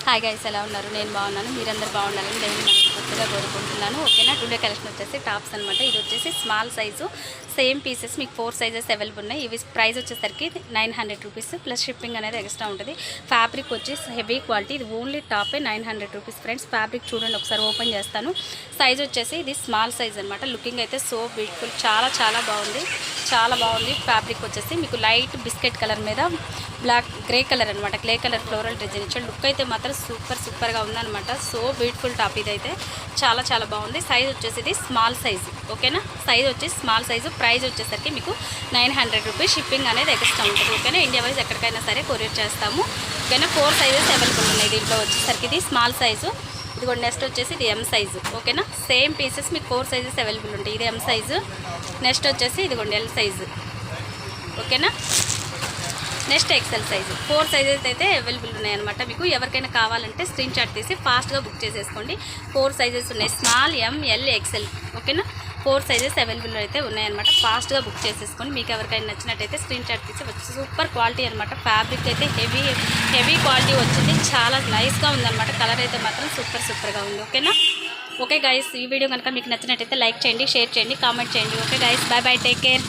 Hi guys, ఎలా ఉన్నారు? నేను బాగున్నాను. మీరందరూ బాగుండాలని నేను మనస్ఫూర్తిగా కోరుకుంటున్నాను. ఓకేనా. టుడే కలెక్షన్ వచ్చేసి టాప్స్ అనమాట. ఇది వచ్చేసి స్మాల్ సైజు, సేమ్ పీసెస్ మీకు 4 సైజెస్ అవైలబుల్ ఉన్నాయి. ఇవి ప్రైస్ వచ్చేసరికి 900 రూపీస్ ప్లస్ షిప్పింగ్ అనేది ఎక్స్ట్రా ఉంటుంది. ఫ్యాబ్రిక్ వచ్చేసి హెవీ క్వాలిటీ. ఇది ఓన్లీ టాపే 900 రూపీస్ ఫ్రెండ్స్. ఫ్యాబ్రిక్ చూడండి, ఒకసారి ఓపెన్ చేస్తాను. సైజ్ వచ్చేసి ఇది స్మాల్ సైజ్ అనమాట. లుకింగ్ అయితే సో బ్యూటిఫుల్, చాలా బాగుంది. చాలా బాగుంది. ఫ్యాబ్రిక్ వచ్చేసి మీకు లైట్ బిస్కెట్ కలర్ మీద బ్లాక్ గ్రే కలర్ అనమాట. గ్రే కలర్ ఫ్లోరల్ డిజైన్ ఇచ్చాడు. లుక్ అయితే మాత్రం సూపర్గా ఉందన్నమాట. సో బ్యూటిఫుల్ టాప్ ఇదైతే చాలా బాగుంది. సైజ్ వచ్చేసి ఇది స్మాల్ సైజు. ఓకేనా. సైజ్ వచ్చేసి స్మాల్ సైజు. ప్రైస్ వచ్చేసరికి మీకు 900 రూపీస్. షిప్పింగ్ అనేది ఎక్స్ట్రా ఉంటుంది. ఓకేనా. ఇండియా వైజ్ ఎక్కడికైనా సరే కొరియర్ చేస్తాము. ఓకేనా. 4 సైజెస్ అవైలబుల్ ఉన్నాయి దీంట్లో వచ్చేసరికి. ఇది స్మాల్ సైజు. ఇది కూడా నెక్స్ట్ వచ్చేసి ఇది ఎం సైజు. ఓకేనా. సేమ్ పీసెస్ మీకు 4 సైజెస్ అవైలబుల్ ఉంటాయి. ఇది ఎం సైజు. నెక్స్ట్ వచ్చేసి ఇదిగోండి ఎల్ సైజు. ఓకేనా. Next XL size. 4 సైజెస్ అయితే అవైలబుల్ ఉన్నాయన్నమాట. మీకు ఎవరికైనా కావాలంటే స్క్రీన్ షాట్ తీసి ఫాస్ట్గా బుక్ చేసేసుకోండి. 4 సైజెస్ ఉన్నాయి. స్మాల్, ఎం, ఎల్, ఎక్సెల్. ఓకేనా. 4 సైజెస్ అవైలబుల్ అయితే ఉన్నాయన్నమాట. ఫాస్ట్గా బుక్ చేసేసుకోండి. మీకు ఎవరికైనా నచ్చినట్టయితే స్క్రీన్ షాట్ తీసి వచ్చి సూపర్ క్వాలిటీ అనమాట. ఫ్యాబ్రిక్ అయితే హెవీ క్వాలిటీ వచ్చింది. చాలా నైస్గా ఉందన్నమాట. కలర్ అయితే మాత్రం సూపర్గా ఉంది. ఓకేనా. ఓకే గైస్, ఈ వీడియో కనుక మీకు నచ్చినట్టయితే లైక్ చేయండి, షేర్ చేయండి, కామెంట్ చేయండి. Okay guys, bye take care.